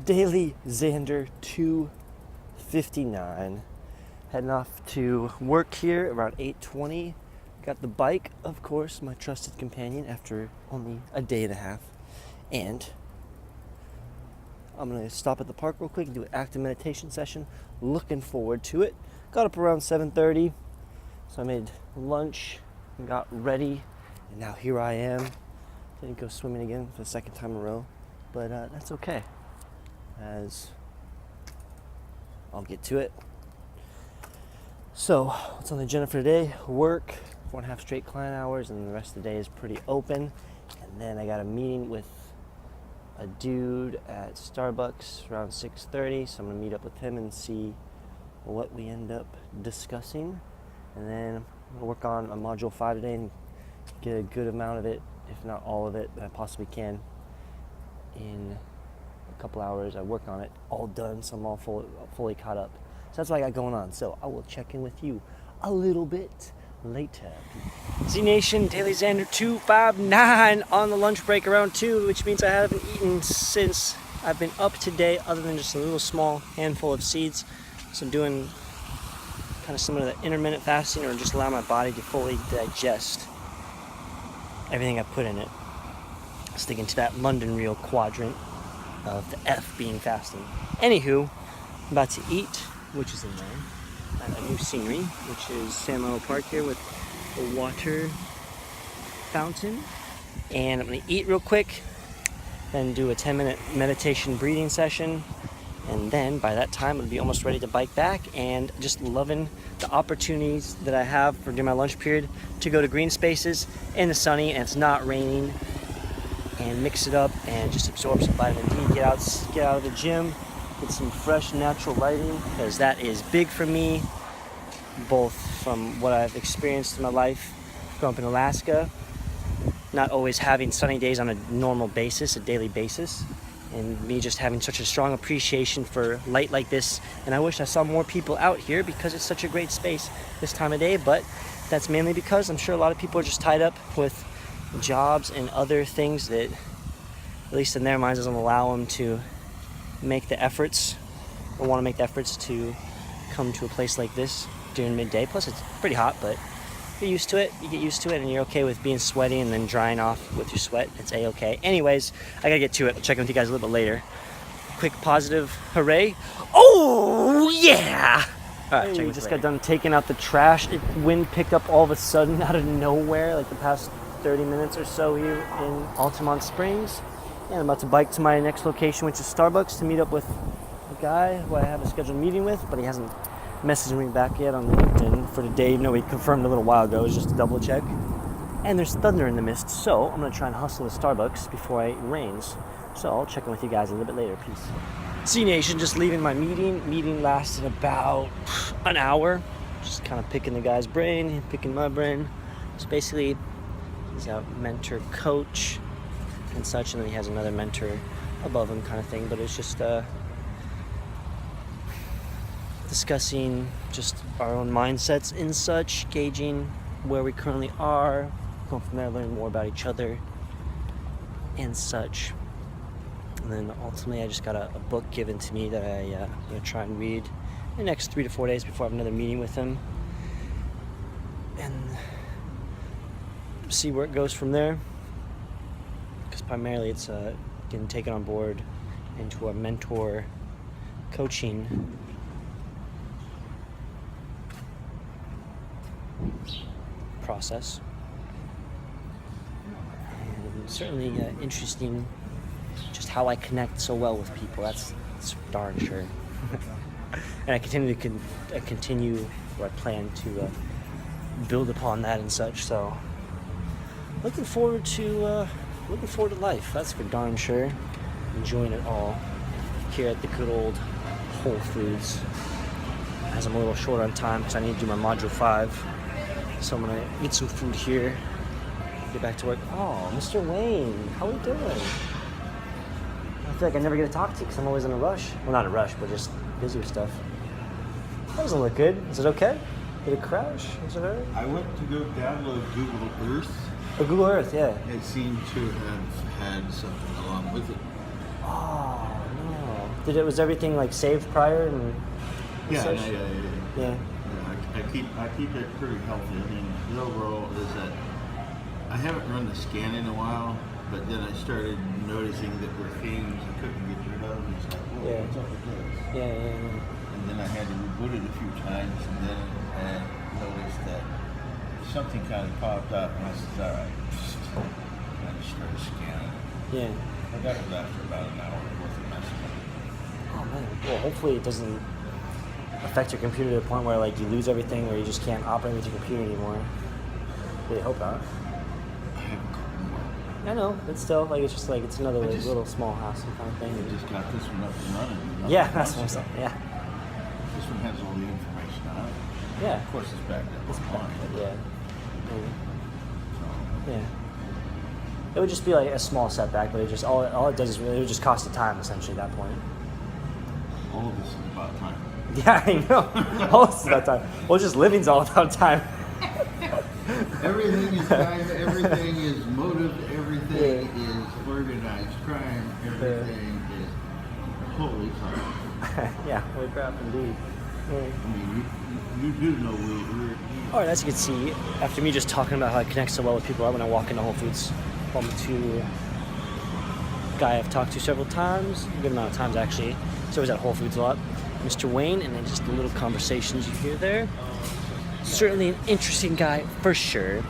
DailyXander 259. Heading off to work here around 8:20. Got the bike, of course, my trusted companion after only a day and a half. And I'm going to stop at the park real quick and do an active meditation session. Looking forward to it. Got up around 7:30, so I made lunch and got ready. And now here I am. Didn't go swimming again for the second time in a row, but that's okay, as I'll get to it. So, what's on the agenda for today? Work, 4.5 straight client hours, and the rest of the day is pretty open. And then I got a meeting with a dude at Starbucks around 6:30, so I'm gonna meet up with him and see what we end up discussing. And then I'm gonna work on a module 5 today and get a good amount of it, if not all of it, that I possibly can in a couple hours. I work on it all done, so I'm all fully caught up. So that's what I got going on. So I will check in with you a little bit later. Z Nation, DailyXander 259 on the lunch break around 2, which means I haven't eaten since I've been up today, other than just a little small handful of seeds. So I'm doing kind of similar to intermittent fasting, or just allow my body to fully digest everything I put in it. Sticking to that London Real quadrant of the F being fasting. Anywho, I'm about to eat, which is in there. A new scenery, which is San Manuel Park here with a water fountain. And I'm gonna eat real quick, then do a 10-minute meditation breathing session. And then by that time, I'll be almost ready to bike back, and just loving the opportunities that I have for during my lunch period to go to green spaces in the sunny and it's not raining, and mix it up and just absorb some vitamin D, get out of the gym, get some fresh natural lighting, because that is big for me, both from what I've experienced in my life growing up in Alaska, not always having sunny days on a normal basis, a daily basis, and me just having such a strong appreciation for light like this. And I wish I saw more people out here because it's such a great space this time of day, but that's mainly because I'm sure a lot of people are just tied up with jobs and other things that, at least in their minds, doesn't allow them to make the efforts, or want to make the efforts to come to a place like this during midday. Plus it's pretty hot, but you're used to it. You get used to it, and you're okay with being sweaty and then drying off with your sweat. It's a-okay. Anyways, I gotta get to it. I'll check in with you guys a little bit later. Quick positive hooray. Oh yeah! Alright, hey, we just got done taking out the trash. Wind picked up all of a sudden out of nowhere, like the past 30 minutes or so here in Altamont Springs. And I'm about to bike to my next location, which is Starbucks, to meet up with a guy who I have a scheduled meeting with, but he hasn't messaged me back yet on LinkedIn for today, even though we confirmed a little while ago. It was just a double check. And there's thunder in the mist, so I'm going to try and hustle to Starbucks before it rains. So I'll check in with you guys a little bit later. Peace. Z Nation, just leaving my meeting. Meeting lasted about an hour. Just kind of picking the guy's brain, picking my brain. So basically, he's a mentor coach and such, and then he has another mentor above him kind of thing. But it's just discussing just our own mindsets and such, gauging where we currently are, going from there, learning more about each other and such. And then ultimately I just got a book given to me that I'm going to try and read in the next 3 to 4 days before I have another meeting with him, and see where it goes from there, because primarily it's getting taken on board into a mentor coaching process. And certainly interesting just how I connect so well with people. That's darn sure. And I continue, or I plan to build upon that and such. So looking forward to life. That's for darn sure. Enjoying it all here at the good old Whole Foods, as I'm a little short on time because I need to do my module 5. So I'm gonna eat some food here, get back to work. Oh, Mr. Wayne, how are you doing? I feel like I never get to talk to you because I'm always in a rush. Well, not a rush, but just busy with stuff. That doesn't look good. Is it okay? Did it crash? Is it hurt? I went to go download Google Earth. Oh, Google Earth, yeah. It seemed to have had something along with it. Oh, no. Was everything like saved prior and Yeah, such? yeah. I keep it pretty healthy. I mean, the overall is that I haven't run the scan in a while, but then I started noticing that there were things I couldn't get rid of. And it's like, whoa, Yeah. what's up with this? Yeah. And then I had to reboot it a few times, and then I noticed that something kind of popped up, and I said, all right. And I just started scanning. Yeah. I got it after about an hour worth of messing up. Oh man. Well, hopefully it doesn't affect your computer to the point where like you lose everything or you just can't operate with your computer anymore. Really hope not. I have a couple more. I know, but still, like it's just like it's another I just- little small hassle kind of thing. I just got this one up and running. Yeah, that's what I'm saying. Yeah. This one has all the information on it. Yeah. Of course, it's backed up online. Yeah. So, Yeah. It would just be like a small setback, but it just all it does is really it would just cost the time essentially at that point. all of this is about time. Yeah, I know. All this is about time. Well, just living's all about time. Everything is time, everything is motive, everything is organized crime, everything is holy crap. Yeah, holy crap, indeed. Yeah. I mean, you do know we're All right, as you can see, after me just talking about how I connect so well with people, when I walk into Whole Foods, bump into a guy I've talked to several times, a good amount of times actually. So he's at Whole Foods a lot, Mr. Wayne, and then just the little conversations you hear there. Certainly an interesting guy for sure.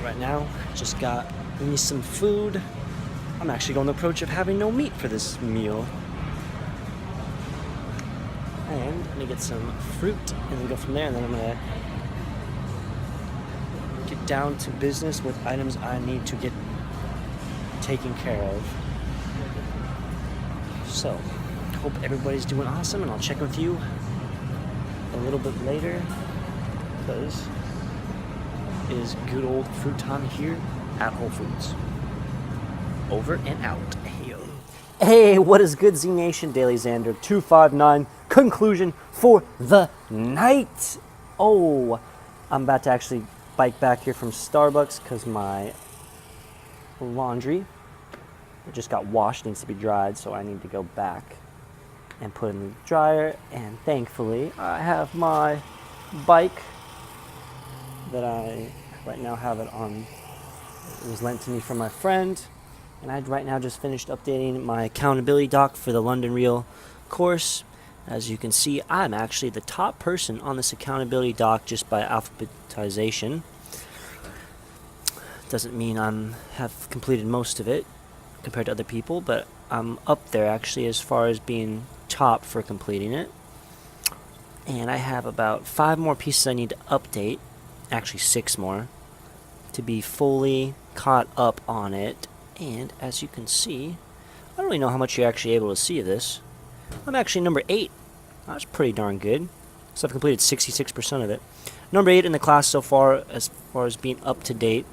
Right now, just got me some food. I'm actually going the approach of having no meat for this meal. And I'm gonna get some fruit and then go from there, and then I'm gonna get down to business with items I need to get taken care of. So, hope everybody's doing awesome, and I'll check with you a little bit later, because it is good old fruit time here at Whole Foods. Over and out. Hey, what is good, Z Nation? DailyXander 259. Conclusion for the night. Oh, I'm about to actually bike back here from Starbucks because my laundry, it just got washed, needs to be dried, so I need to go back and put it in the dryer. And thankfully, I have my bike that I right now have it on. It was lent to me from my friend. And I right now just finished updating my accountability doc for the London Real course. As you can see, I'm actually the top person on this accountability doc just by alphabetization. Doesn't mean I have completed most of it compared to other people, but I'm up there actually as far as being top for completing it. And I have about 5 more pieces I need to update, actually 6 more, to be fully caught up on it. And as you can see, I don't really know how much you're actually able to see of this. I'm actually number 8. That's pretty darn good. So I've completed 66% of it. Number 8 in the class so far as being up to date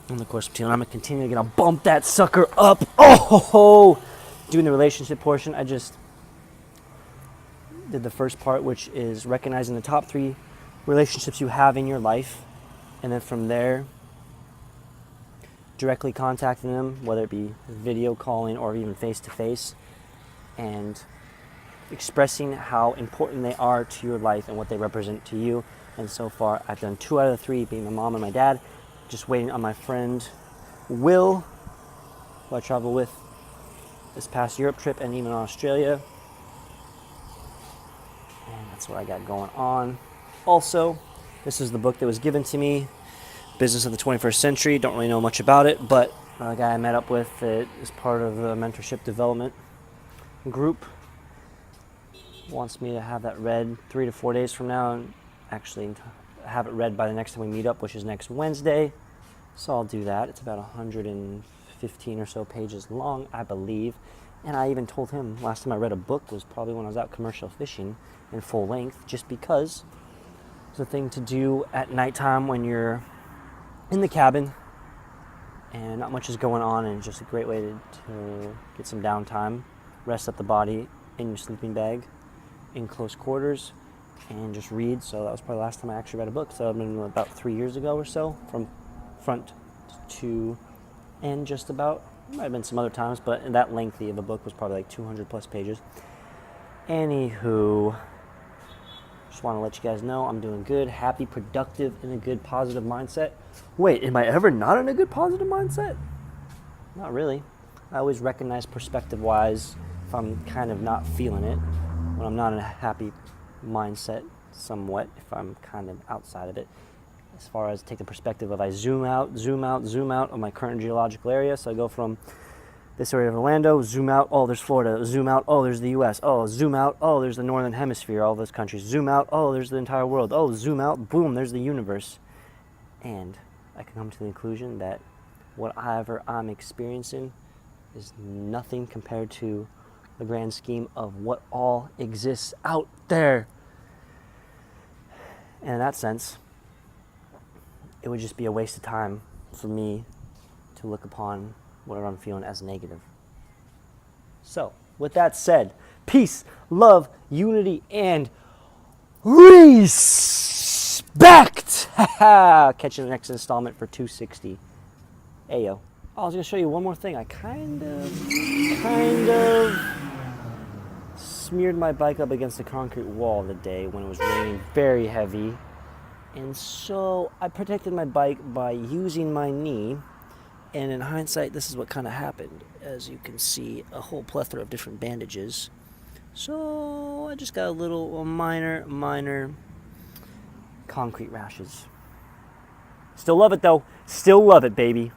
on the course material. I'm continuing to bump that sucker up. Oh, doing the relationship portion. I just did the first part, which is recognizing the top 3 relationships you have in your life, and then from there, directly contacting them, whether it be video calling or even face-to-face, and expressing how important they are to your life and what they represent to you. And so far, I've done 2 out of the 3, being my mom and my dad. Just waiting on my friend Will, who I traveled with this past Europe trip and even Australia. And that's what I got going on. Also, this is the book that was given to me, Business of the 21st Century. Don't really know much about it, but the guy I met up with is part of the mentorship development group. Wants me to have that read 3 to 4 days from now, and actually have it read by the next time we meet up, which is next Wednesday. So I'll do that. It's about 115 or so pages long, I believe. And I even told him last time I read a book was probably when I was out commercial fishing in full length, just because it's a thing to do at nighttime when you're in the cabin and not much is going on, and it's just a great way to get some downtime, rest up the body in your sleeping bag in close quarters, and just read. So that was probably the last time I actually read a book. So that would have been about 3 years ago or so, from front to end just about. Might have been some other times, but that lengthy of a book was probably like 200 plus pages. Anywho, just want to let you guys know I'm doing good, happy, productive, in a good, positive mindset. Wait, am I ever not in a good, positive mindset? Not really. I always recognize perspective-wise if I'm kind of not feeling it, when I'm not in a happy mindset somewhat, if I'm kind of outside of it. As far as take the perspective of I zoom out of my current geological area. So I go from this area of Orlando, zoom out, oh, there's Florida, zoom out, oh, there's the US, oh, zoom out, oh, there's the Northern Hemisphere, all those countries, zoom out, oh, there's the entire world, oh, zoom out, boom, there's the universe. And I can come to the conclusion that whatever I'm experiencing is nothing compared to the grand scheme of what all exists out there. And in that sense, it would just be a waste of time for me to look upon whatever I'm feeling as negative. So, with that said, peace, love, unity, and respect! Catch you in the next installment for 260. Ayo. Oh, I was going to show you one more thing. I kind of smeared my bike up against the concrete wall today when it was raining very heavy. And so I protected my bike by using my knee. And in hindsight, this is what kind of happened. As you can see, a whole plethora of different bandages. So I just got a minor concrete rashes. Still love it though. Still love it, baby.